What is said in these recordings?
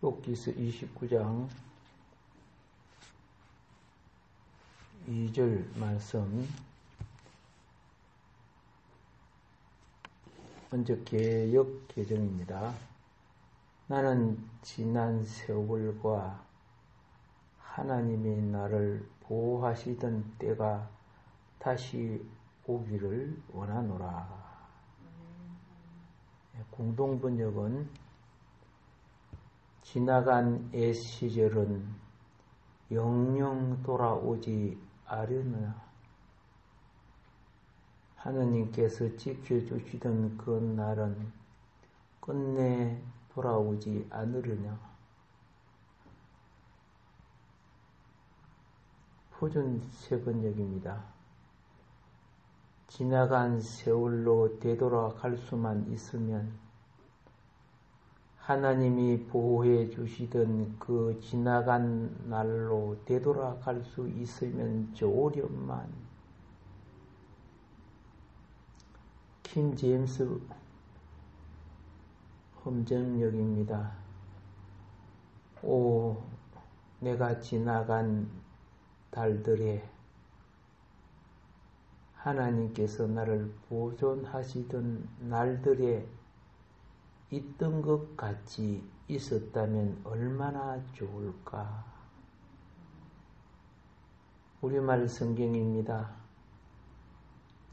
욥기서 29장 2절 말씀. 먼저 개역 개정입니다. 나는 지난 세월과 하나님이 나를 보호하시던 때가 다시 오기를 원하노라. 공동번역은 지나간 옛 시절은 영영 돌아오지 않으나 하느님께서 지켜주시던 그 날은 끝내 돌아오지 않으려냐. 표준 세번역입니다. 지나간 세월로 되돌아갈 수만 있으면 하나님이 보호해 주시던 그 지나간 날로 되돌아갈 수 있으면 좋으련만. 킹 제임스 험정역입니다. 오, 내가 지나간 달들에 하나님께서 나를 보존하시던 날들에 있던 것 같이 있었다면 얼마나 좋을까. 우리말 성경입니다.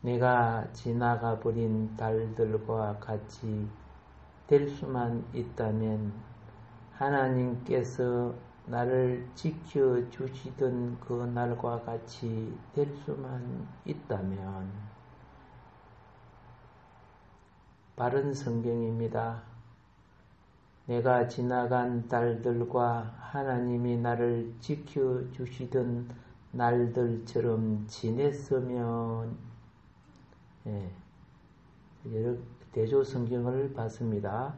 내가 지나가 버린 달들과 같이 될 수만 있다면 하나님께서 나를 지켜주시던 그 날과 같이 될 수만 있다면. 바른 성경입니다. 내가 지나간 달들과 하나님이 나를 지켜주시던 날들처럼 지냈으면. 대조 성경을 봤습니다.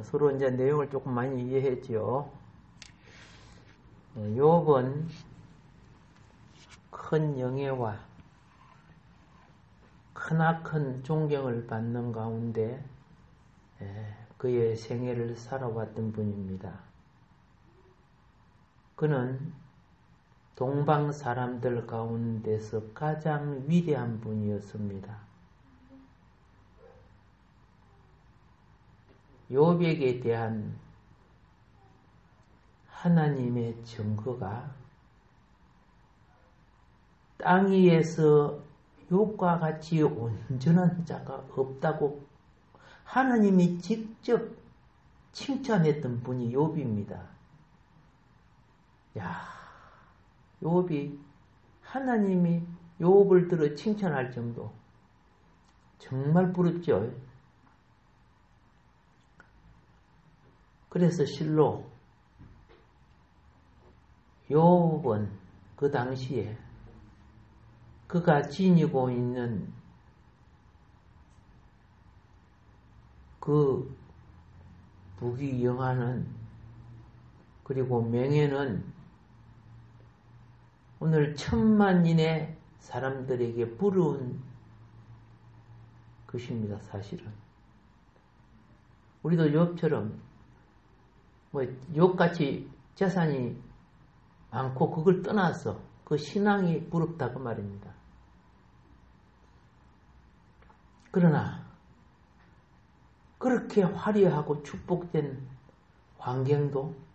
서로 이제 내용을 조금 많이 이해했죠. 욥은 큰 영예와 크나큰 존경을 받는 가운데 그의 생애를 살아왔던 분입니다. 그는 동방 사람들 가운데서 가장 위대한 분이었습니다. 욥에게 대한 하나님의 증거가 땅 위에서 욥과 같이 온전한 자가 없다고 하나님이 직접 칭찬했던 분이 욥입니다. 욥이 하나님이 욥을 들어 칭찬할 정도. 정말 부럽죠. 그래서 실로 욥은 그 당시에 그가 지니고 있는 그 부귀영화는 그리고 명예는 오늘 천만인의 사람들에게 부러운 것입니다. 사실은 우리도 욥처럼 욥같이 재산이 많고 그걸 떠나서 그 신앙이 부럽다고 말입니다. 그러나 그렇게 화려하고 축복된 환경도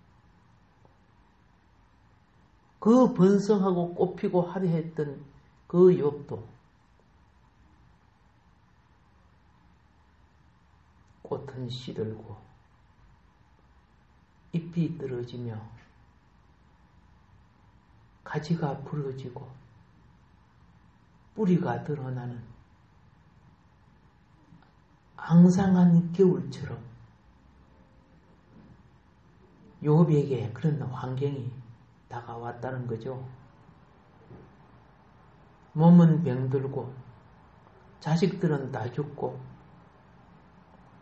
그 번성하고 꽃피고 화려했던 그 욥도 꽃은 시들고 잎이 떨어지며 가지가 부러지고 뿌리가 드러나는 앙상한 겨울처럼 욥에게 그런 환경이 다가왔다는 거죠. 몸은 병들고 자식들은 다 죽고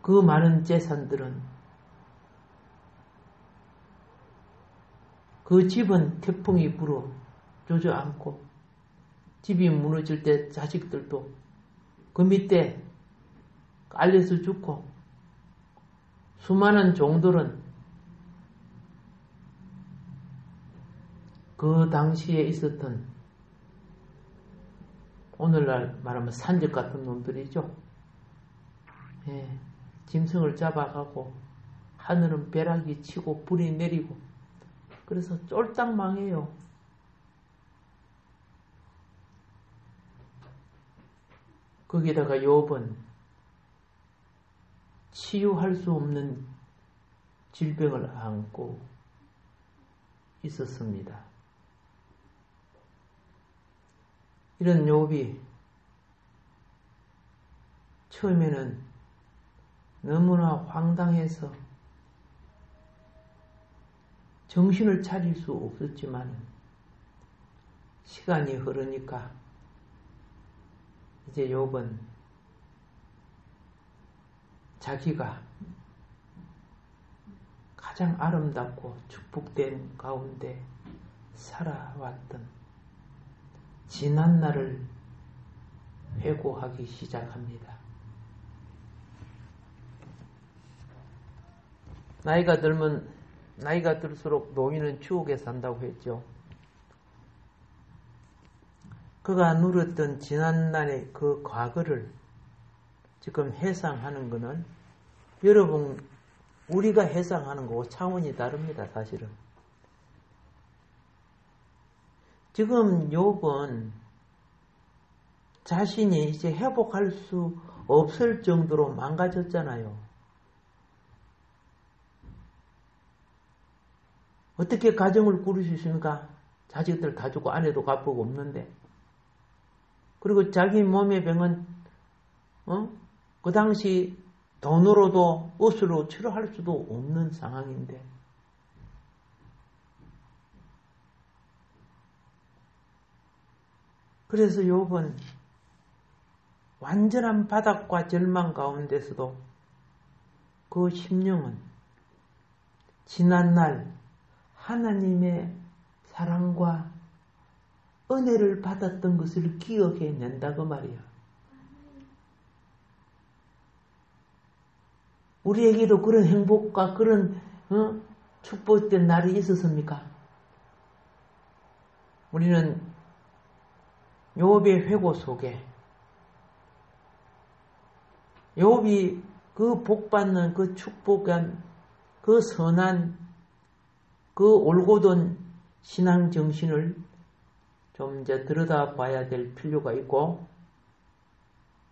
그 많은 재산들은 그 집은 태풍이 불어 주저앉고 집이 무너질 때 자식들도 그 밑에 깔려서 죽고 수많은 종들은 그 당시에 있었던 오늘날 말하면 산적 같은 놈들이죠. 예, 짐승을 잡아가고 하늘은 벼락이 치고 불이 내리고 그래서 쫄딱 망해요. 거기다가 욥은 치유할 수 없는 질병을 안고 있었습니다. 이런 욥이 처음에는 너무나 황당해서 정신을 차릴 수 없었지만 시간이 흐르니까 이제 욥은 자기가 가장 아름답고 축복된 가운데 살아왔던 지난 날을 회고하기 시작합니다. 나이가 들수록 노인은 추억에 산다고 했죠. 그가 누렸던 지난날의 그 과거를 지금 회상하는 것은 여러분 우리가 회상하는 거고 차원이 다릅니다. 사실은 지금 욥은 자신이 이제 회복할 수 없을 정도로 망가졌잖아요. 어떻게 가정을 꾸릴 수 있습니까? 자식들 다 죽고 아내도 갚고 없는데. 그리고 자기 몸의 병은 그 당시 돈으로도 옷으로 치료할 수도 없는 상황인데 그래서 욥은 완전한 바닥과 절망 가운데서도 그 심령은 지난날 하나님의 사랑과 은혜를 받았던 것을 기억해낸다고 말이야. 우리에게도 그런 행복과 그런 축복된 날이 있었습니까? 우리는 욥의 회고 속에 욥이 그 복받는 그 축복한 그 선한 그 올곧은 신앙 정신을 좀 이제 들여다봐야 될 필요가 있고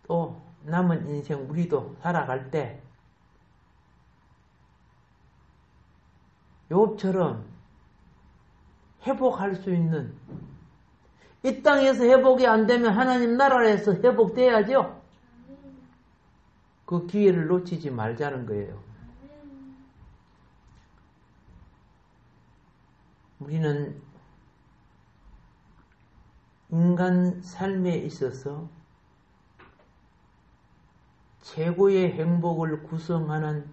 또 남은 인생 우리도 살아갈 때 욥처럼 회복할 수 있는 이 땅에서 회복이 안 되면 하나님 나라에서 회복돼야죠. 그 기회를 놓치지 말자는 거예요. 우리는 인간 삶에 있어서 최고의 행복을 구성하는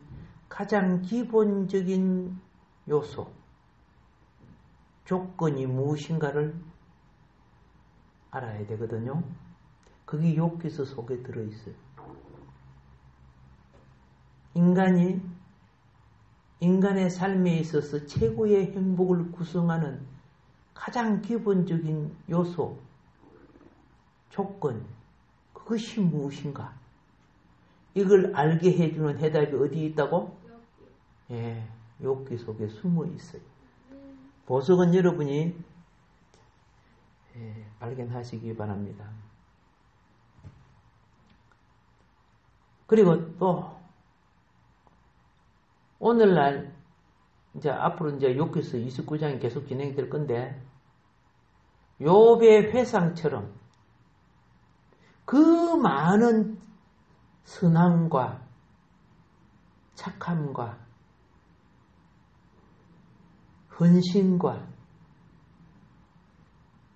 가장 기본적인 요소, 조건이 무엇인가를 알아야 되거든요. 그게 욥기서 속에 들어있어요. 인간의 삶에 있어서 최고의 행복을 구성하는 가장 기본적인 요소, 조건, 그것이 무엇인가? 이걸 알게 해주는 해답이 어디에 있다고? 예, 욥기 속에 숨어 있어요. 보석은 여러분이 발견하시기 바랍니다. 그리고 또 오늘날 이제 앞으로 이제 욥기서 29장이 계속 진행될 건데 욥의 회상처럼 그 많은 선함과 착함과 헌신과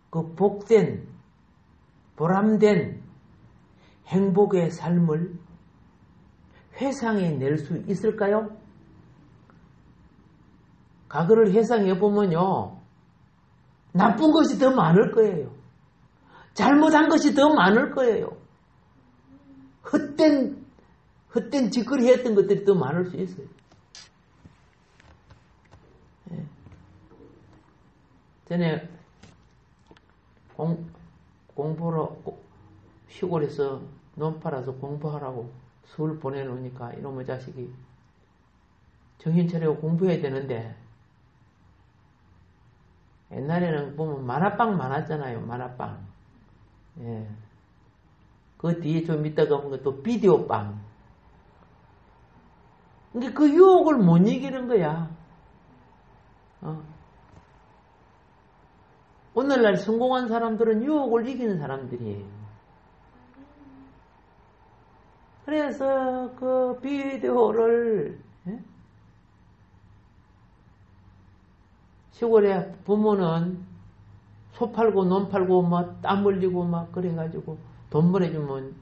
그 복된 보람된 행복의 삶을 회상해 낼 수 있을까요? 과거를 회상해 보면요, 나쁜 것이 더 많을 거예요. 잘못한 것이 더 많을 거예요. 헛된 짓거리 했던 것들이 더 많을 수 있어요. 전에 공부로 시골에서 논 팔아서 공부하라고 서울 보내놓으니까 이놈의 자식이 정신 차리고 공부해야 되는데, 옛날에는 보면 만화방 많았잖아요. 만화방. 예. 그 뒤에 좀 이따가 보면 또 비디오방. 근데 그 유혹을 못 이기는 거야. 오늘날 성공한 사람들은 유혹을 이기는 사람들이에요. 그래서 그 비디오를, 예? 시골에 부모는 소 팔고 논 팔고 막 땀 흘리고 막 그래가지고 돈 보내주면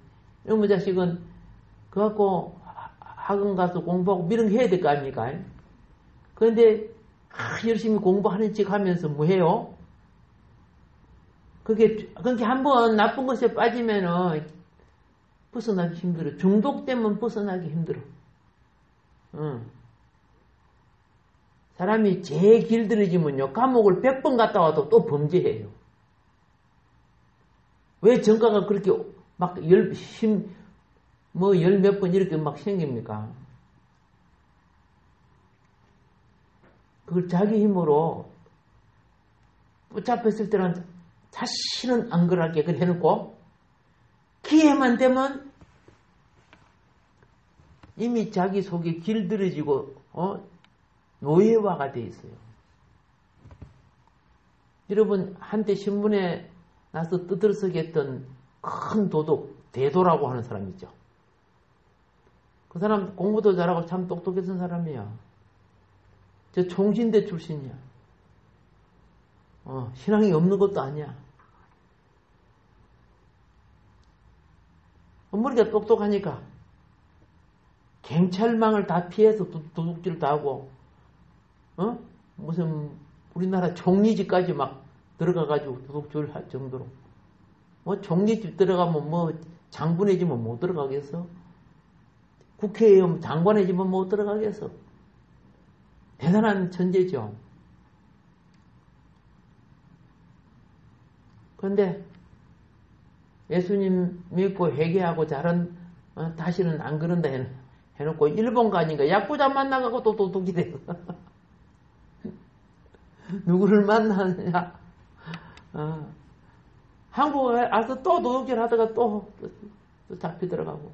이놈의 자식은 그거 갖고 학원 가서 공부하고 이런 거 해야 될 거 아닙니까? 그런데 열심히 공부하는 척 하면서 뭐 해요? 그게 한번 나쁜 것에 빠지면은 벗어나기 힘들어. 중독되면 벗어나기 힘들어. 사람이 제일 길들여지면요, 감옥을 100번 갔다 와도 또 범죄해요. 왜 정가가 그렇게 막 열 몇 번 이렇게 막 생깁니까? 그걸 자기 힘으로 붙잡혔을 때는 다시는 안 그럴게 그걸 해놓고, 기회만 되면 이미 자기 속이 길들여지고 노예화가 돼 있어요. 여러분, 한때 신문에 나서 떠들썩 했던 큰 도둑, 대도라고 하는 사람 있죠. 그 사람 공부도 잘하고 참 똑똑했던 사람이야. 저 총신대 출신이야. 신앙이 없는 것도 아니야. 머리가 똑똑하니까 경찰망을 다 피해서 도둑질 다 하고, 무슨 우리나라 종리집까지 막 들어가가지고 도둑질 할 정도로. 종리집 들어가면 장군의 집은 못 들어가겠어? 국회의원 장관의 집은 못 들어가겠어? 대단한 천재죠. 그런데 예수님 믿고 회개하고 다시는 안 그런다 해놓고 일본 가니까 야쿠자 만나가고 또 도둑이 돼요. 누구를 만나느냐? 한국에 와서 또 도둑질 하다가 또 잡혀 들어가고.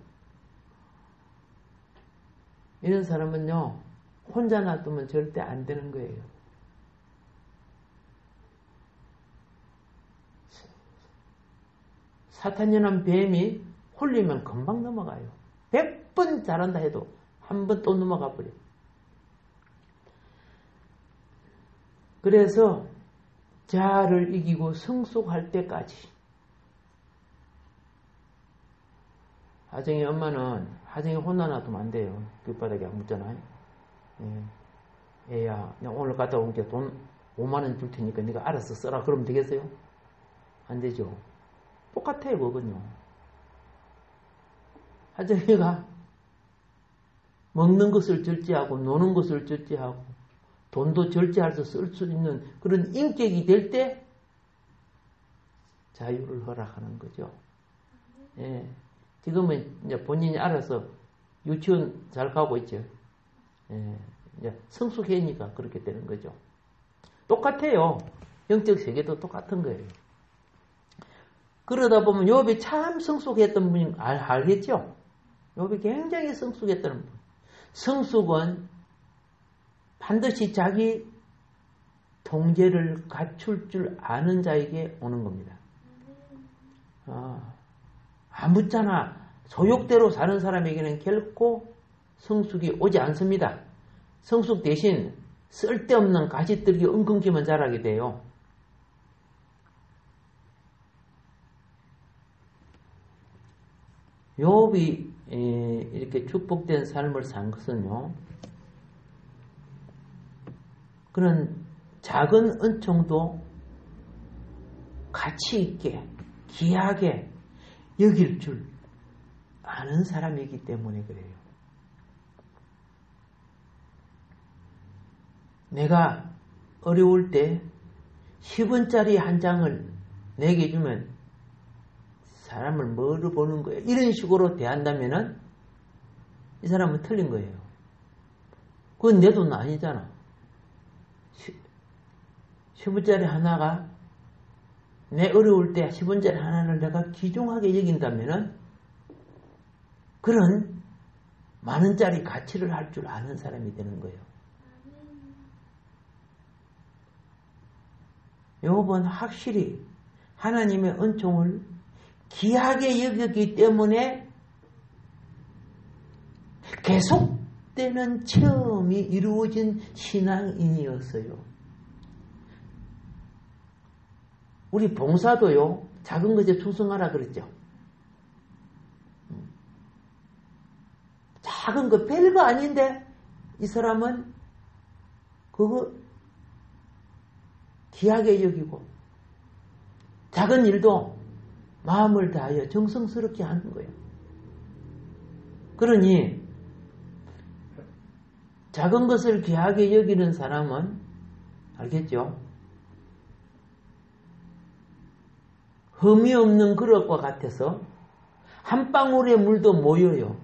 이런 사람은요, 혼자 놔두면 절대 안 되는 거예요. 사탄연한 뱀이 홀리면 금방 넘어가요. 100번 잘한다 해도 한 번 또 넘어가 버려요. 그래서 자아를 이기고 성숙할 때까지, 하정이 엄마는 하정이 혼나 놔두면 안 돼요. 길바닥에 안 묻잖아요. 애야, 내가 오늘 갔다 온 게 돈 5만 원 줄 테니까 네가 알아서 써라. 그러면 되겠어요? 안 되죠. 똑같아요, 그건요. 하정이가 먹는 것을 절제하고 노는 것을 절제하고 돈도 절제해서 쓸 수 있는 그런 인격이 될 때 자유를 허락하는 거죠. 예. 지금은 이제 본인이 알아서 유치원 잘 가고 있죠. 예. 이제 성숙해니까 그렇게 되는 거죠. 똑같아요. 영적 세계도 똑같은 거예요. 그러다 보면 욥이 참 성숙했던 분이 알겠죠? 욥이 굉장히 성숙했다는 분. 성숙은 반드시 자기 통제를 갖출 줄 아는 자에게 오는 겁니다. 아무렇잖아 소욕대로 사는 사람에게는 결코 성숙이 오지 않습니다. 성숙 대신 쓸데없는 가시떨기 엉겅퀴만 자라게 돼요. 욥이 이렇게 축복된 삶을 산 것은요, 그런 작은 은총도 가치 있게 귀하게 여길 줄 아는 사람이기 때문에 그래요. 내가 어려울 때 10원짜리 한 장을 내게 주면 사람을 뭐로 보는 거예요? 이런 식으로 대한다면은 이 사람은 틀린 거예요. 그건 내 돈 아니잖아. 10원짜리 하나가 내 어려울 때 10원짜리 하나를 내가 귀중하게 여긴다면은 그런 만원짜리 가치를 할 줄 아는 사람이 되는 거예요. 요번 확실히 하나님의 은총을 귀하게 여겼기 때문에 계속되는 체험이 이루어진 신앙인이었어요. 우리 봉사도요, 작은 것에 충성하라 그랬죠. 작은 거 별거 아닌데 이 사람은 그거 귀하게 여기고 작은 일도 마음을 다하여 정성스럽게 하는 거예요. 그러니 작은 것을 귀하게 여기는 사람은 알겠죠? 흠이 없는 그릇과 같아서 한 방울의 물도 모여요.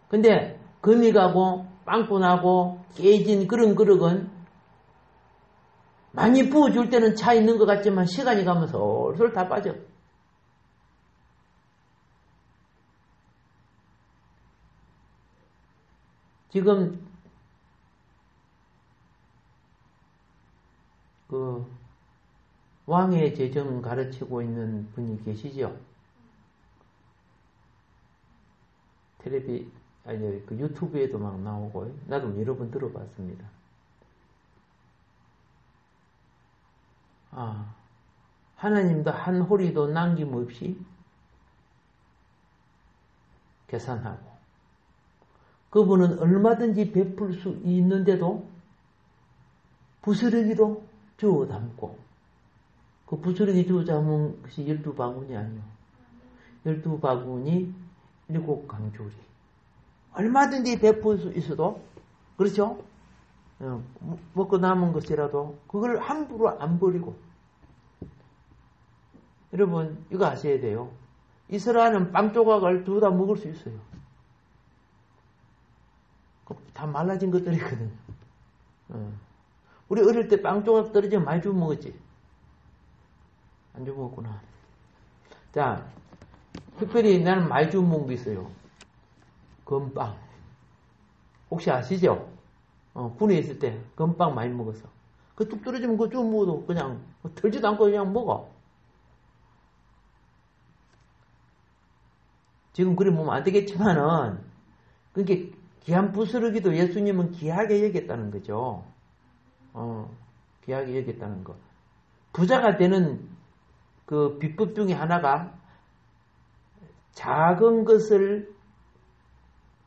근데 금이 가고 빵꾸 나고 깨진 그런 그릇은 많이 부어줄 때는 차 있는 것 같지만 시간이 가면 솔솔 다 빠져. 지금 그 왕의 재정 가르치고 있는 분이 계시죠? 그 유튜브에도 막 나오고 나도 여러 번 들어봤습니다. 하나님도 한 호리도 남김없이 계산하고 그분은 얼마든지 베풀 수 있는데도 부스러기도 주워 담고 그 부스러기 주워 담은 것이 12바구니 아니요. 12바구니 7강조리 얼마든지 베풀 수 있어도 그렇죠? 먹고 남은 것이라도 그걸 함부로 안 버리고 여러분 이거 아셔야 돼요. 이스라엘은 빵 조각을 두다 먹을 수 있어요. 다 말라진 것들이거든. 우리 어릴 때 빵 조각 떨어지면 많이 주워 먹었지? 안 주워 먹었구나. 자, 특별히 나는 많이 주워 먹은 게 있어요. 건빵. 혹시 아시죠? 군에 있을 때 건빵 많이 먹었어. 그 뚝 떨어지면 그거 좀 먹어도 그냥 털지도 않고 그냥 먹어. 지금 그래 보면 안 되겠지만은 그게 귀한 부스러기도 예수님은 귀하게 여겼다는 거죠. 귀하게 여겼다는 거. 부자가 되는 그 비법 중에 하나가 작은 것을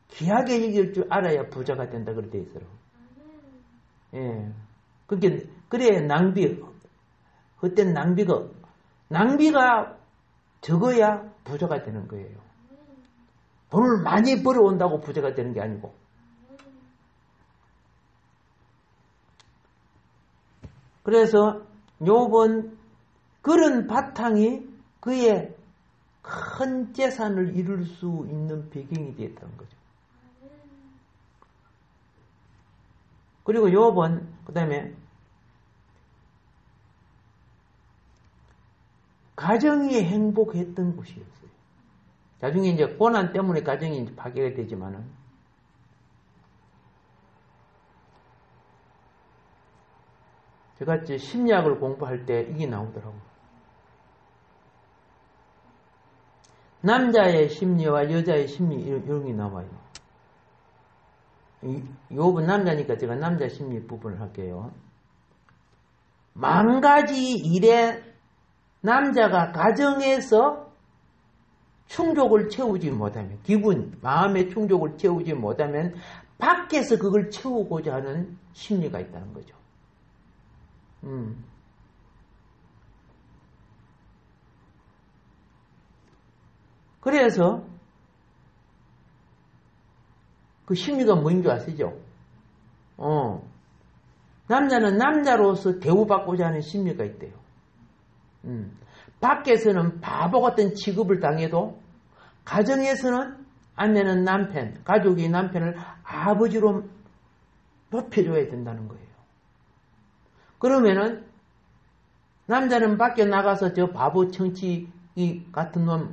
귀하게 여길 줄 알아야 부자가 된다 그럴 때 있어요. 예. 그래 헛된 낭비가 적어야 부자가 되는 거예요. 돈을 많이 벌어온다고 부자가 되는 게 아니고. 그래서 요번 그런 바탕이 그의 큰 재산을 이룰 수 있는 배경이 되었다는 거죠. 그리고 요번 그 다음에 가정이 행복했던 곳이었어요. 나중에 이제 고난 때문에 가정이 이제 파괴가 되지만은 제가 이제 심리학을 공부할 때 이게 나오더라고요. 남자의 심리와 여자의 심리 이런 게 나와요. 요번 남자니까 제가 남자 심리 부분을 할게요. 만 가지 일에 남자가 가정에서 충족을 채우지 못하면 마음의 충족을 채우지 못하면 밖에서 그걸 채우고자 하는 심리가 있다는 거죠. 그래서 그 심리가 뭐인 줄 아시죠? 남자는 남자로서 대우받고자 하는 심리가 있대요. 밖에서는 바보 같은 취급을 당해도 가정에서는 아내는 남편, 가족이 남편을 아버지로 높여줘야 된다는 거예요. 그러면은 남자는 밖에 나가서 저 바보 청취 같은 놈,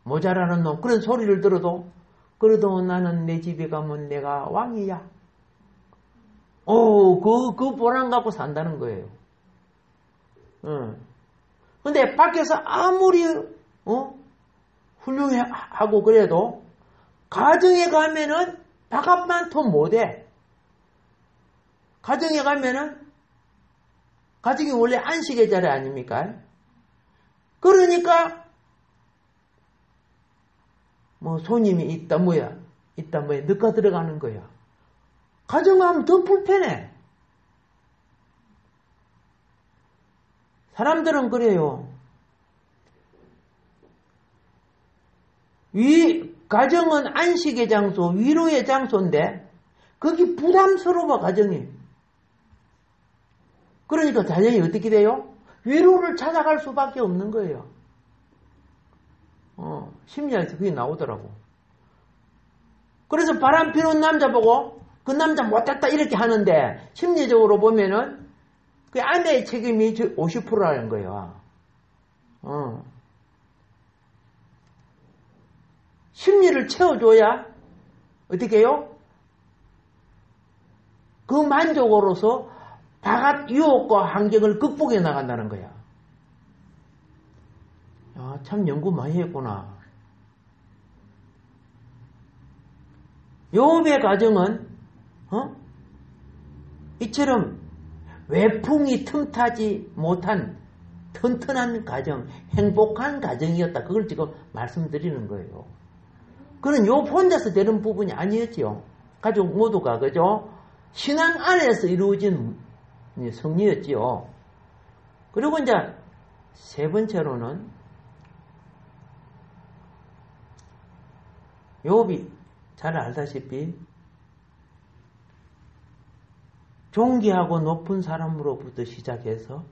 모자라는 놈 그런 소리를 들어도 그래도 나는 내 집에 가면 내가 왕이야. 그 보람 갖고 산다는 거예요. 근데 밖에서 아무리 훌륭해 하고 그래도 가정에 가면은 바깥만 더 못해. 가정에 가면은 가정이 원래 안식의 자리 아닙니까? 그러니까 뭐 손님이 있다 뭐야 늦가 들어가는 거야. 가정 가면 더 불편해. 사람들은 그래요. 가정은 안식의 장소, 위로의 장소인데 거기 부담스러워 가정이. 그러니까 자녀이 어떻게 돼요? 위로를 찾아갈 수밖에 없는 거예요. 심리학에서 그게 나오더라고. 그래서 바람 피는 남자 보고 그 남자 못했다 이렇게 하는데 심리적으로 보면은 그 아내의 책임이 50%라는 거예요. 심리를 채워줘야 어떻게 해요? 그 만족으로서 바깥 유혹과 환경을 극복해 나간다는 거야. 야, 참 연구 많이 했구나. 욥의 가정은 이처럼 외풍이 틈타지 못한 튼튼한 가정, 행복한 가정이었다. 그걸 지금 말씀드리는 거예요. 그는 욥 혼자서 되는 부분이 아니었지요. 가족 모두가 그죠? 신앙 안에서 이루어진 승리였지요. 그리고 이제 세 번째로는 욥이 잘 알다시피 존귀하고 높은 사람으로부터 시작해서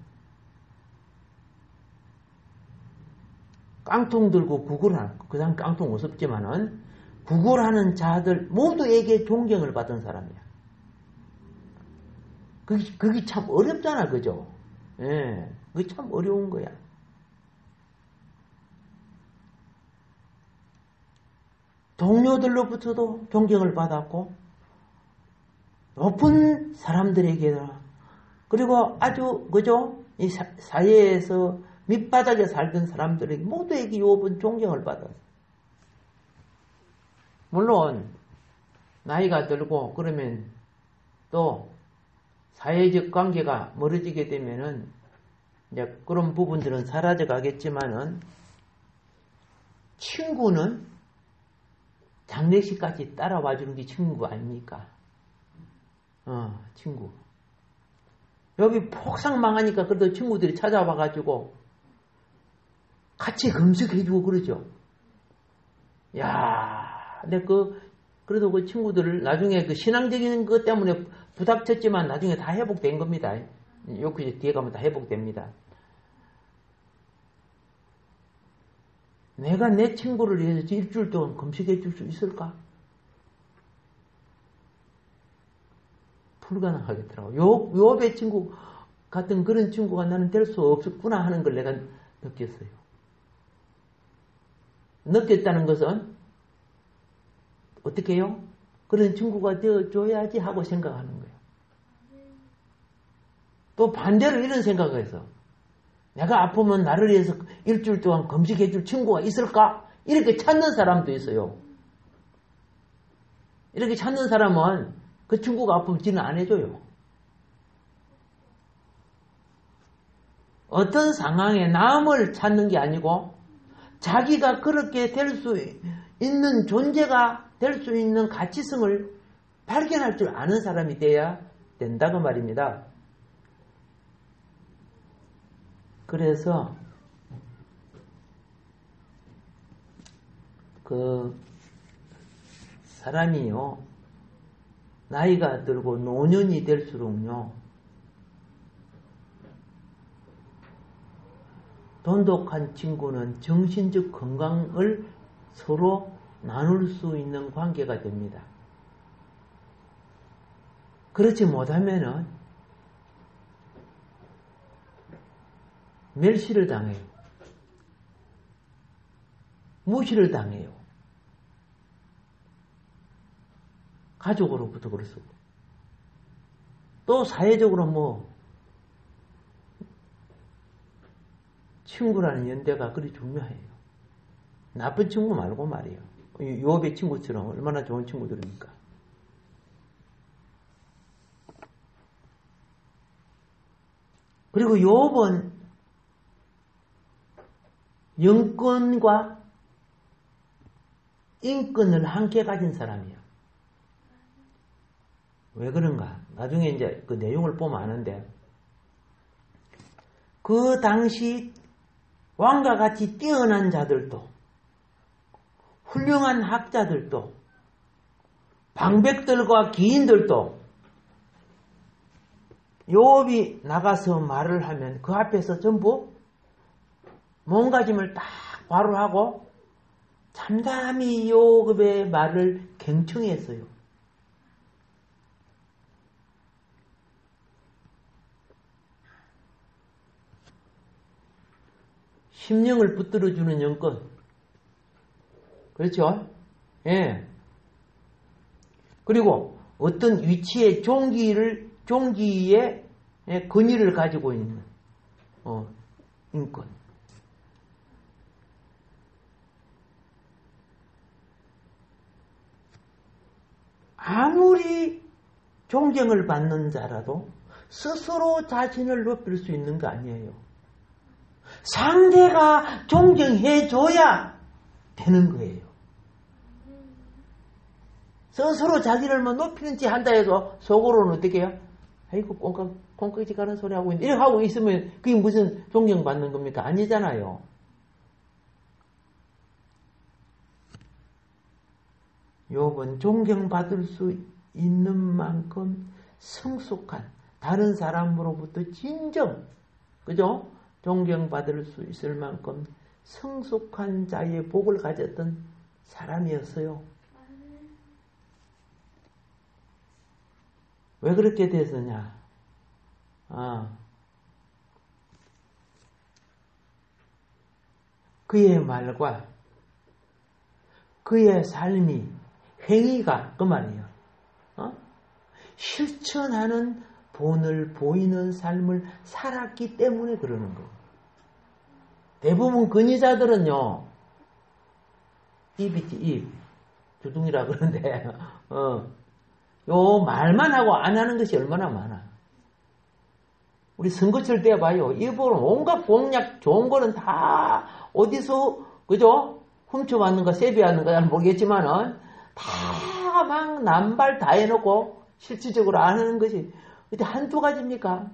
깡통 들고 구걸하는, 그 사람 깡통 우습지만은 구걸하는 자들 모두에게 존경을 받은 사람이야. 그게 참 어렵잖아, 그죠? 예, 그게 참 어려운 거야. 동료들로부터도 존경을 받았고, 높은 사람들에게도, 그리고 아주, 그죠? 이 사회에서 밑바닥에 살던 사람들에게 모두에게 욥은 존경을 받았어. 물론, 나이가 들고, 그러면 또, 사회적 관계가 멀어지게 되면은, 이제 그런 부분들은 사라져 가겠지만은, 친구는 장례식까지 따라와 주는 게 친구 아닙니까? 친구. 여기 폭삭 망하니까 그래도 친구들이 찾아와가지고 같이 금식해주고 그러죠. 야, 근데 그래도 그 친구들을 나중에 그 신앙적인 것 때문에 부닥쳤지만 나중에 다 회복된 겁니다. 여기 뒤에 가면 다 회복됩니다. 내가 내 친구를 위해서 일주일 동안 금식해 줄 수 있을까? 불가능하겠더라고. 욥의 친구 같은 그런 친구가 나는 될 수 없었구나 하는 걸 내가 느꼈어요. 느꼈다는 것은 어떻게 해요? 그런 친구가 되어줘야지 하고 생각하는 거예요. 또 반대로 이런 생각을 해서 내가 아프면 나를 위해서 일주일 동안 금식해 줄 친구가 있을까? 이렇게 찾는 사람도 있어요. 이렇게 찾는 사람은 그 친구가 아프면 지는 안 해줘요. 어떤 상황에 남을 찾는 게 아니고 자기가 그렇게 될 수 있는 존재가 될 수 있는 가치성을 발견할 줄 아는 사람이 돼야 된다고 말입니다. 그래서 그 사람이요 나이가 들고 노년이 될수록요 돈독한 친구는 정신적 건강을 서로 나눌 수 있는 관계가 됩니다. 그렇지 못하면은 멸시를 당해요. 무시를 당해요. 가족으로부터 그렇고 또 사회적으로 뭐 친구라는 연대가 그리 중요해요. 나쁜 친구 말고 말이에요. 요업의 친구처럼 얼마나 좋은 친구들입니까? 그리고 요업은 영권과 인권을 함께 가진 사람이에요. 왜 그런가? 나중에 이제 그 내용을 보면 아는데, 그 당시 왕과 같이 뛰어난 자들도, 훌륭한 학자들도, 방백들과 기인들도 요업이 나가서 말을 하면 그 앞에서 전부 몸가짐을 딱 바로 하고 잠잠히 요업의 말을 경청했어요. 심령을 붙들어주는 영권. 그렇죠? 예. 그리고 어떤 위치의 종기의 권위를 가지고 있는, 인권. 아무리 존경을 받는 자라도 스스로 자신을 높일 수 있는 거 아니에요. 상대가 존경해줘야 되는 거예요. 스스로 자기를 뭐 높이는 지 한다 해서 속으로는 어떻게 해요? 아이고 꽁깍지 가는 소리 하고 있는데 이렇게 하고 있으면 그게 무슨 존경받는 겁니까? 아니잖아요. 욥은 존경받을 수 있는 만큼 성숙한, 다른 사람으로부터 진정, 그죠? 존경받을 수 있을 만큼 성숙한 자의 복을 가졌던 사람이었어요. 왜 그렇게 됐느냐? 그의 말과 그의 삶이, 행위가 그 말이에요. 실천하는 본을 보이는 삶을 살았기 때문에 그러는 거예요. 대부분 근위자들은요, 입이지, 입. 주둥이라 그러는데, 요 말만 하고 안 하는 것이 얼마나 많아. 우리 선거철 때 봐요. 입으로 온갖 공약 좋은 거는 다 어디서, 그죠? 훔쳐왔는가, 세배하는가, 잘 모르겠지만은, 다 막 남발 다 해놓고 실질적으로 안 하는 것이 한두 가지입니까?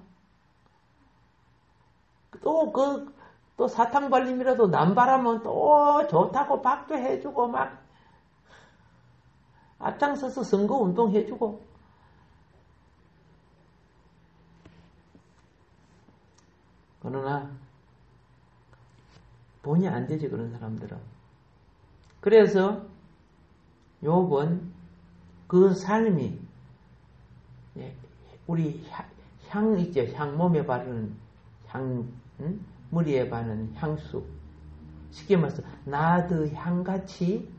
또 사탕발림이라도 남발하면 또 좋다고 박도 해주고 막 앞장서서 선거운동 해주고. 그러나 본의 안 되지, 그런 사람들은. 그래서 욥은 그 삶이, 우리 향 있죠? 향, 몸에 바르는 향, 머리에 바르는 향수. 쉽게 말해서 나드 향같이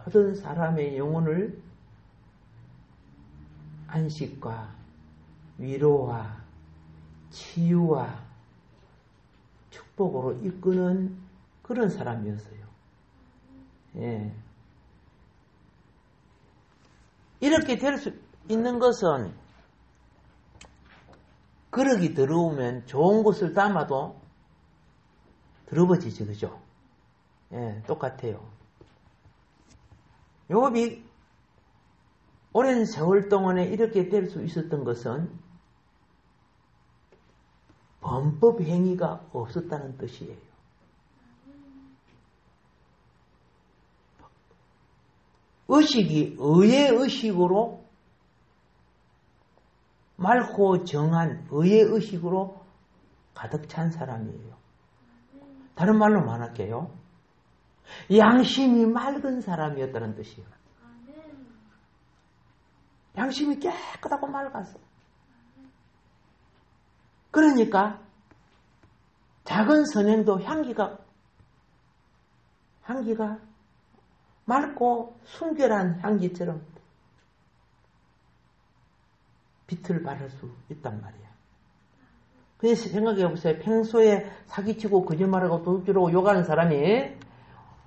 모든 사람의 영혼을 안식과 위로와 치유와 축복으로 이끄는 그런 사람이었어요. 이렇게 될 수 있는 것은 그릇이 더러우면 좋은 것을 담아도 더러워지죠, 그죠? 똑같아요. 욥이 오랜 세월 동안에 이렇게 될 수 있었던 것은 범법 행위가 없었다는 뜻이에요. 의식이 의의 의식으로, 맑고 정한 의의 의식으로 가득 찬 사람이에요. 다른 말로 말할게요. 양심이 맑은 사람이었다는 뜻이에요. 양심이 깨끗하고 맑았어. 그러니까 작은 선행도 향기가 맑고 순결한 향기처럼 빛을 발할 수 있단 말이야. 그래서 생각해 보세요. 평소에 사기치고 거짓말하고 도둑질하고 욕하는 사람이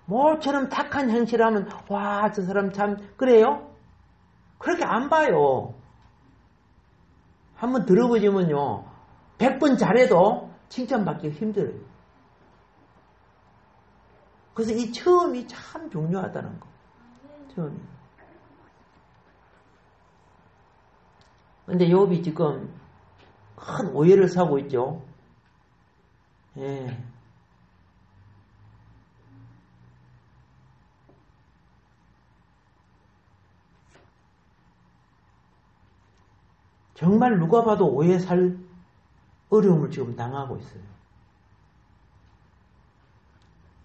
모처럼 착한 행실을 하면 와, 저 사람 참 그래요? 그렇게 안 봐요. 한번 들어보시면요. 100번 잘해도 칭찬받기 힘들어요. 그래서 이 처음이 참 중요하다는 거. 처음이. 근데 욥이 지금 큰 오해를 사고 있죠. 예. 정말 누가 봐도 오해 살 어려움을 지금 당하고 있어요.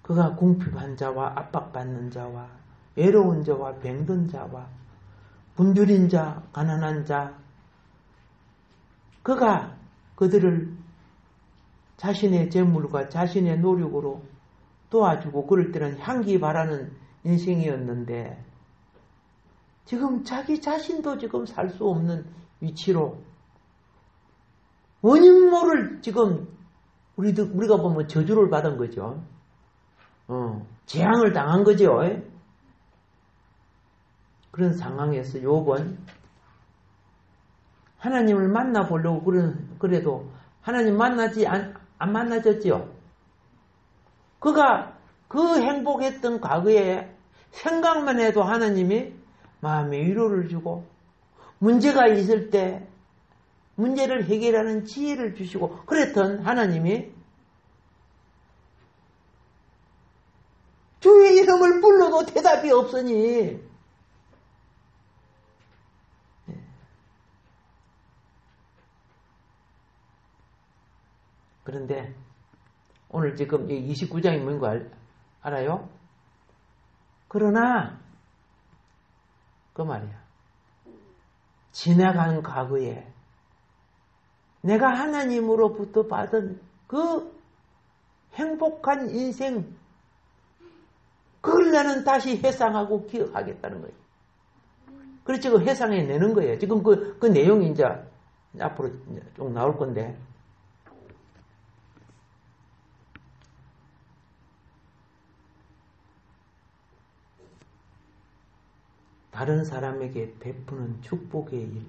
그가 궁핍한 자와 압박받는 자와 외로운 자와 병든 자와 굶주린 자, 가난한 자, 그가 그들을 자신의 재물과 자신의 노력으로 도와주고 그럴 때는 향기 바라는 인생이었는데 지금 자기 자신도 지금 살 수 없는 위치로 원인 모를 지금 우리가 보면 저주를 받은 거죠. 재앙을 당한 거죠. 그런 상황에서 욥은 하나님을 만나보려고 그래도 하나님 안 만나졌지요. 그가 그 행복했던 과거에 생각만 해도 하나님이 마음에 위로를 주고 문제가 있을 때 문제를 해결하는 지혜를 주시고 그랬던 하나님이 주의 이름을 불러도 대답이 없으니 그런데 오늘 지금 29장이 뭔 거 알아요? 그러나 그 말이야. 지나간 과거에 내가 하나님으로부터 받은 그 행복한 인생 그걸 나는 다시 회상하고 기억하겠다는 거예요. 그래서 지금 회상해내는 거예요. 지금 그 내용이 이제 앞으로 쭉 나올 건데 다른 사람에게 베푸는 축복의 일,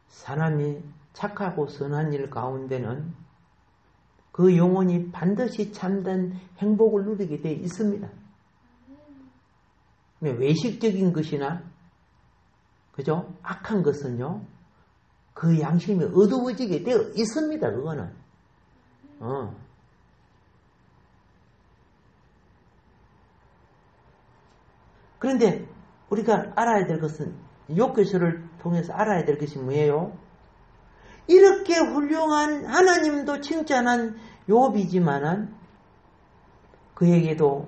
사람이 착하고 선한 일 가운데는 그 영혼이 반드시 참된 행복을 누리게 되어 있습니다. 외식적인 것이나 그죠? 악한 것은요, 그 양심이 어두워지게 되어 있습니다. 그거는. 그런데 우리가 알아야 될 것은 욥기서를 통해서 알아야 될 것이 뭐예요? 이렇게 훌륭한 하나님도 칭찬한 욥이지만은 그에게도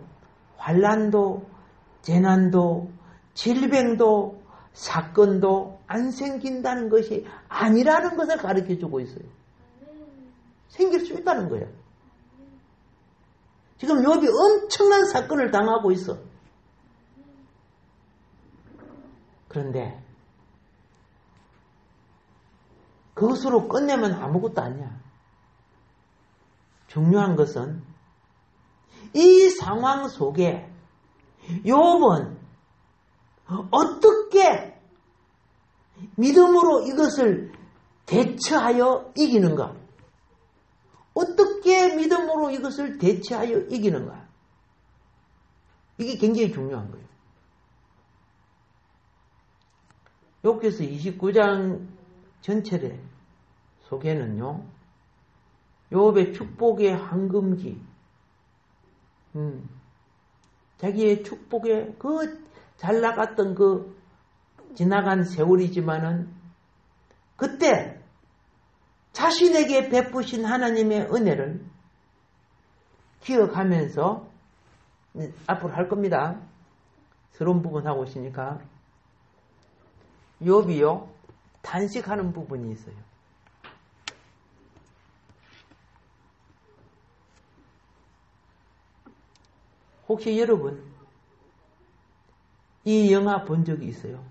환난도 재난도 질병도 사건도 안 생긴다는 것이 아니라는 것을 가르쳐주고 있어요. 생길 수 있다는 거예요. 지금 욥이 엄청난 사건을 당하고 있어. 그런데 그것으로 끝내면 아무것도 아니야. 중요한 것은 이 상황 속에 욥은 어떻게 믿음으로 이것을 대처하여 이기는가? 어떻게 믿음으로 이것을 대처하여 이기는가? 이게 굉장히 중요한 거예요. 욥기서 29장 전체의 속에는요, 욥의 축복의 황금기, 자기의 축복의 그 잘 나갔던 그 지나간 세월이지만은 그때 자신에게 베푸신 하나님의 은혜를 기억하면서 앞으로 할 겁니다. 새로운 부분 하고 있으니까. 욥이요, 단식하는 부분이 있어요. 혹시 여러분 이 영화 본 적이 있어요?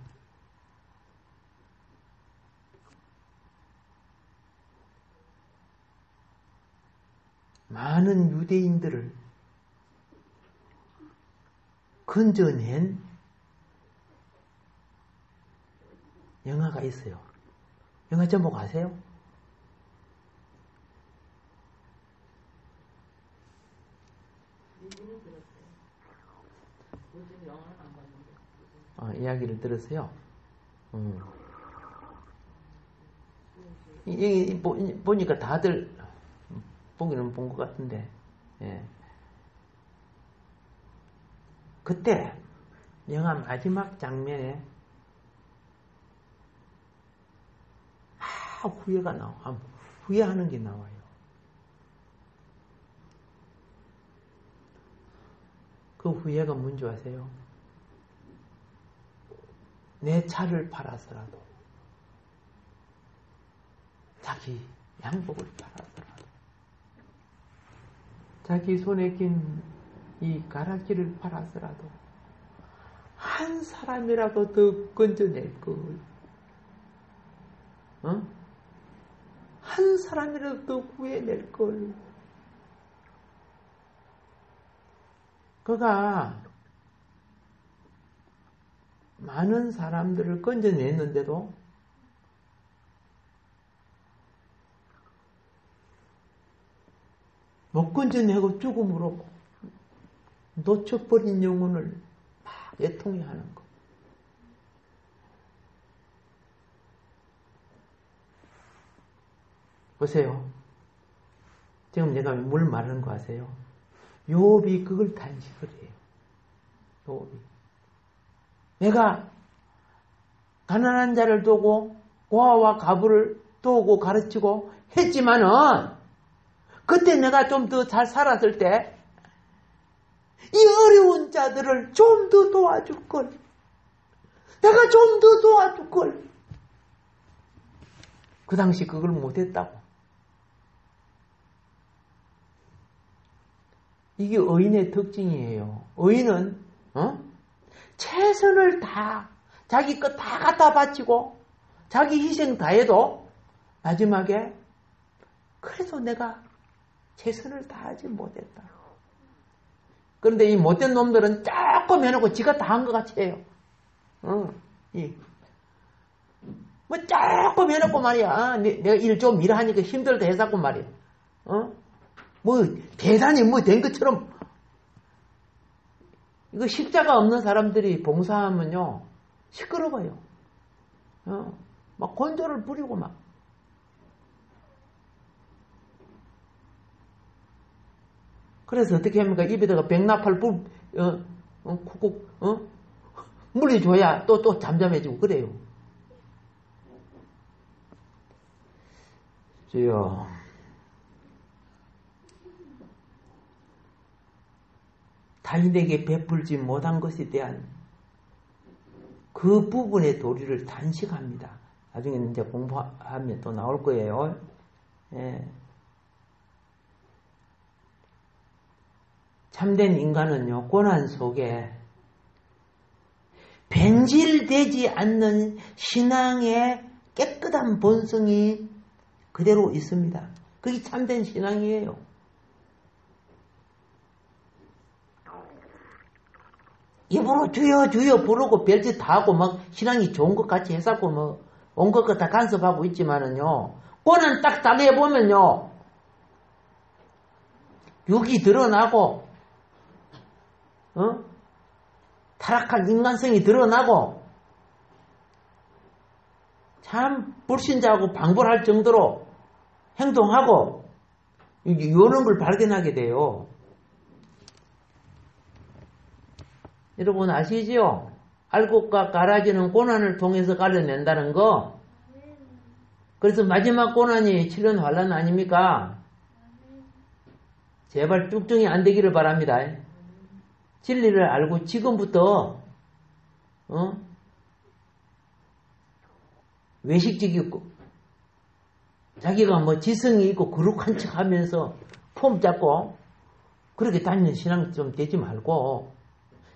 많은 유대인들을 건져낸 영화가 있어요. 영화 제목 아세요? 이야기를 들었어요. 보니까 다들 보기는 본 것 같은데, 예. 그때 영화 마지막 장면에 후회가 나와. 후회하는 게 나와요. 그 후회가 뭔지 아세요? 내 차를 팔아서라도, 자기 양복을 팔아서라도, 자기 손에 낀 이 가락지를 팔아서라도 한 사람이라도 더 건져낼 걸. 한 사람이라도 더 구해낼 걸. 그가 많은 사람들을 건져냈는데도 못 건져내고 죽음으로 놓쳐버린 영혼을 막 애통해하는 것. 보세요. 지금 내가 뭘 말하는 거 아세요? 욥이 그걸 단식을 해요. 욥이. 내가 가난한 자를 도고 고아와 가부를 도우고 가르치고 했지만은 그때 내가 좀 더 잘 살았을 때 이 어려운 자들을 좀 더 도와줄 걸. 내가 좀 더 도와줄 걸. 그 당시 그걸 못했다고. 이게 의인의 특징이에요. 의인은 최선을 다 자기 것 다 갖다 바치고 자기 희생 다 해도 마지막에 그래도 내가 최선을 다하지 못했다. 그런데 이 못된 놈들은 조금 해놓고 지가 다 한 것 같이 해요. 뭐 조금 해놓고 말이야. 내가 일 좀 일하니까 힘들다 해서고 말이야. 뭐 대단히 뭐 된 것처럼. 이거 십자가 없는 사람들이 봉사하면요 시끄러워요. 막 건조를 부리고 막. 그래서 어떻게 합니까? 입에다가 백나팔 쿡쿡 물려줘야 또 잠잠해지고 그래요. 주여, 타인에게 베풀지 못한 것에 대한 그 부분의 도리를 단식합니다. 나중에 이제 공부하면 또 나올 거예요. 예. 참된 인간은요, 고난 속에 변질되지 않는 신앙의 깨끗한 본성이 그대로 있습니다. 그게 참된 신앙이에요. 입으로 주여 주여 부르고 별짓 다 하고 막 신앙이 좋은 것 같이 해서고 뭐 온 것 다 간섭하고 있지만은요, 고난 딱 달래보면요, 육이 드러나고 타락한 인간성이 드러나고 참 불신자하고 방불할 정도로 행동하고 이런 걸 발견하게 돼요. 여러분 아시지요? 알곡과 가라지는 고난을 통해서 갈려낸다는 거. 그래서 마지막 고난이 7년 환란 아닙니까? 제발 쭉정이 안 되기를 바랍니다. 진리를 알고 지금부터 외식적이고 자기가 뭐 지성이 있고 거룩한 척하면서 폼 잡고 그렇게 다니는 신앙 좀 되지 말고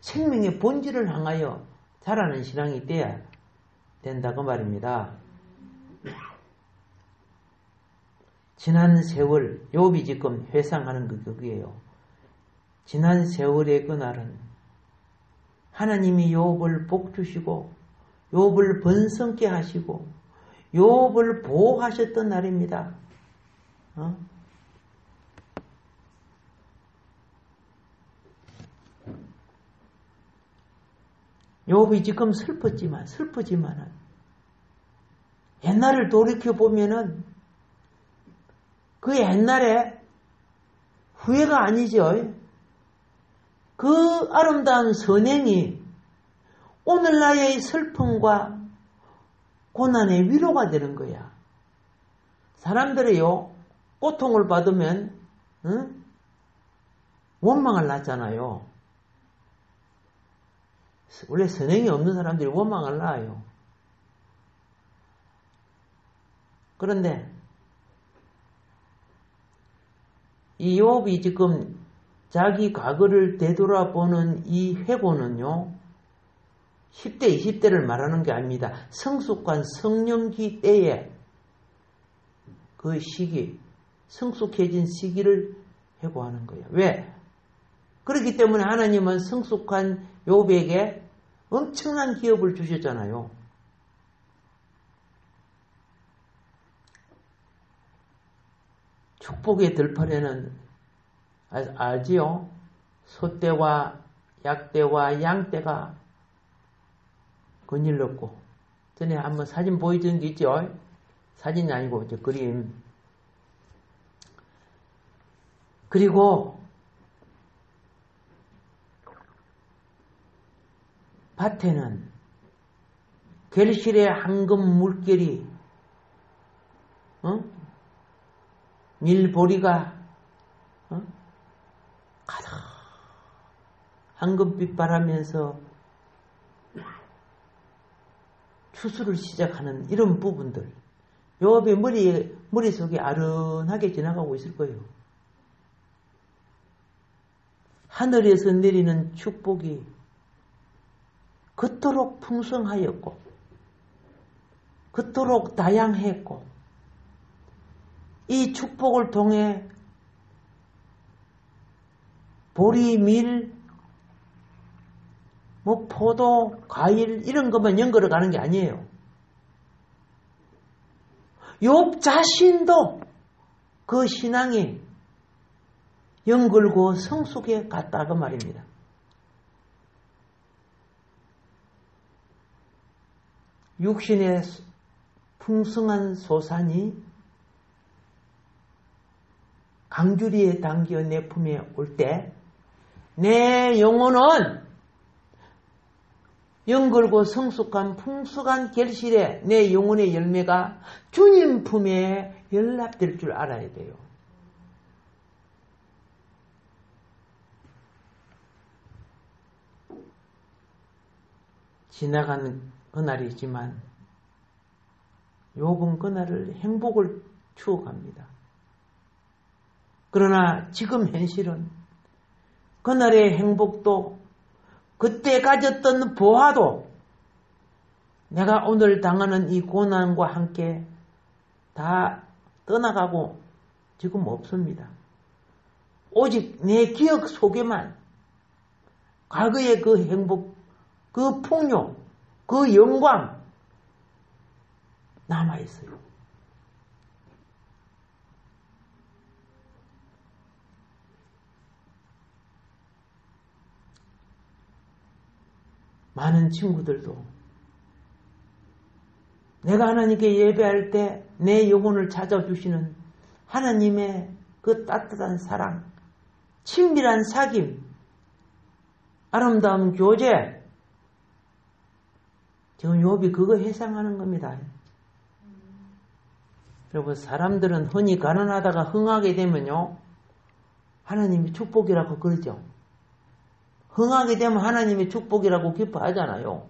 생명의 본질을 향하여 자라는 신앙이 돼야 된다고 말입니다. 지난 세월, 욥이 지금 회상하는 게 그거예요. 지난 세월의 그날은 하나님이 욥을 복주시고 욥을 번성케 하시고 욥을 보호하셨던 날입니다. 욥이 지금 슬프지만은 옛날을 돌이켜보면은 그 옛날에 후회가 아니죠. 그 아름다운 선행이 오늘 나의 슬픔과 고난의 위로가 되는 거야. 사람들이요, 고통을 받으면 원망을 낳잖아요. 원래 선행이 없는 사람들이 원망을 낳아요. 그런데 이 욥이 지금 자기 과거를 되돌아보는 이 회고는요, 10대, 20대를 말하는 게 아닙니다. 성숙한 성령기 때에 그 시기, 성숙해진 시기를 회고하는 거예요. 왜? 그렇기 때문에 하나님은 성숙한 욥에게 엄청난 기업을 주셨잖아요. 축복의 들판에는 알지요? 소떼와 약떼와 양떼가 거닐렀고, 전에 한번 사진 보여준 게 있죠? 사진이 아니고 저 그림. 그리고 밭에는 결실의 황금 물결이 밀보리가 가득 황금빛 바라면서 추수를 시작하는 이런 부분들, 욥의 머릿속에 아른하게 지나가고 있을 거예요. 하늘에서 내리는 축복이 그토록 풍성하였고 그토록 다양했고 이 축복을 통해 보리, 밀, 뭐 포도, 과일 이런 것만 연결해 가는 게 아니에요. 욥 자신도 그 신앙이 연결고 성숙해 갔다고 말입니다. 육신의 풍성한 소산이 강주리에 담겨 내 품에 올 때 내 영혼은 연걸고 성숙한 풍성한 결실에 내 영혼의 열매가 주님 품에 연락될 줄 알아야 돼요. 지나간 그날이지만 욥은 그날을 행복을 추억합니다. 그러나 지금 현실은 그날의 행복도 그때 가졌던 보화도 내가 오늘 당하는 이 고난과 함께 다 떠나가고 지금 없습니다. 오직 내 기억 속에만 과거의 그 행복, 그 풍요, 그 영광 남아있어요. 많은 친구들도 내가 하나님께 예배할 때 내 영혼을 찾아주시는 하나님의 그 따뜻한 사랑, 친밀한 사귐, 아름다운 교제, 지금 욥이 그거 회상하는 겁니다. 여러분, 사람들은 흔히 가난하다가 흥하게 되면요, 하나님이 축복이라고 그러죠. 흥하게 되면 하나님이 축복이라고 기뻐하잖아요.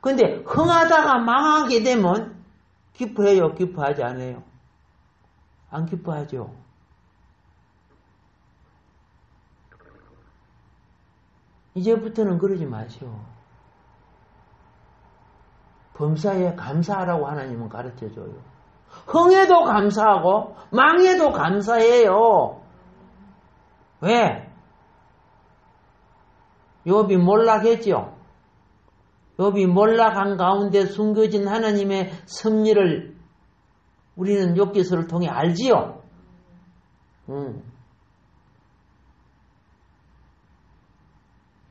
근데 흥하다가 망하게 되면 기뻐해요, 기뻐하지 않아요? 안 기뻐하죠. 이제부터는 그러지 마시오. 범사에 감사하라고 하나님은 가르쳐줘요. 흥해도 감사하고 망해도 감사해요. 왜? 욥이 몰락했죠. 욥이 몰락한 가운데 숨겨진 하나님의 섭리를 우리는 욥기서를 통해 알지요.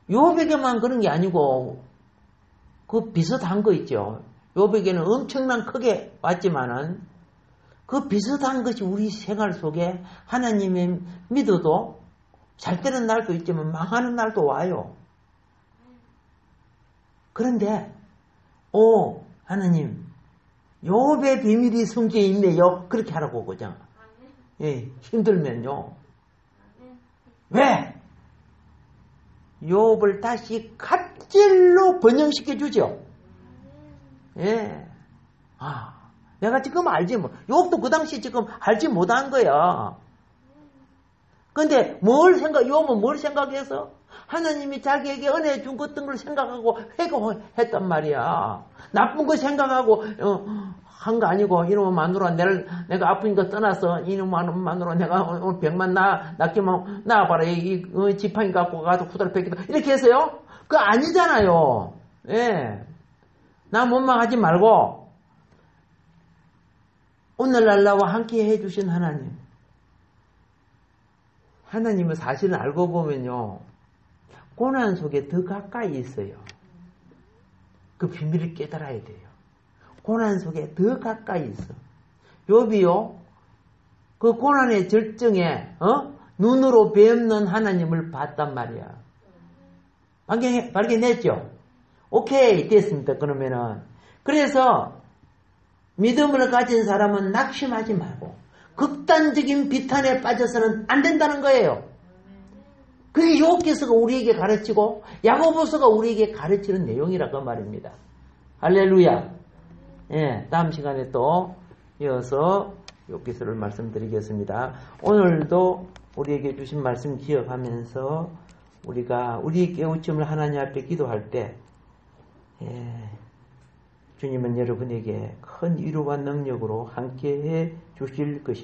욥에게만 그런 게 아니고 그 비슷한 거 있죠. 욥에게는 엄청난 크게 왔지만은 그 비슷한 것이 우리 생활 속에 하나님의 믿어도 잘 되는 날도 있지만 망하는 날도 와요. 그런데 하나님 욥의 비밀이 성경에 있네요. 그렇게 하라고 그죠. 예, 힘들면요. 왜? 욥을 다시 갑질로 번영시켜 주죠. 예. 내가 지금 알지 뭐. 욥도 그 당시 지금 알지 못한 거야. 근데 욥은 뭘 생각해서? 하나님이 자기에게 은혜 준 것던 걸 생각하고 회개했단 말이야. 나쁜 거 생각하고 한 거 아니고 이놈의 마누라 내가 아프니까 떠나서 이놈의 마누라 내가 100만 낳기만 낳아봐라. 이 지팡이 갖고 가서 후다를 뺏기다 이렇게 해서요? 그거 아니잖아요. 예. 나 원망하지 말고 오늘날 나와 함께 해주신 하나님은 사실은 알고 보면요, 고난 속에 더 가까이 있어요. 그 비밀을 깨달아야 돼요. 고난 속에 더 가까이 있어. 욥이요, 그 고난의 절정에 눈으로 뵙는 하나님을 봤단 말이야. 발견했죠? 오케이, 됐습니다. 그러면은. 그래서 믿음을 가진 사람은 낙심하지 말고 극단적인 비탄에 빠져서는 안 된다는 거예요. 그게 욥기서가 우리에게 가르치고 야고보서가 우리에게 가르치는 내용이라고 말입니다. 할렐루야. 예, 다음 시간에 또 이어서 욥기서를 말씀드리겠습니다. 오늘도 우리에게 주신 말씀 기억하면서 우리가 우리 깨우침을 하나님 앞에 기도할 때 주님은 여러분에게 큰 위로와 능력으로 함께해 주실 것입니다.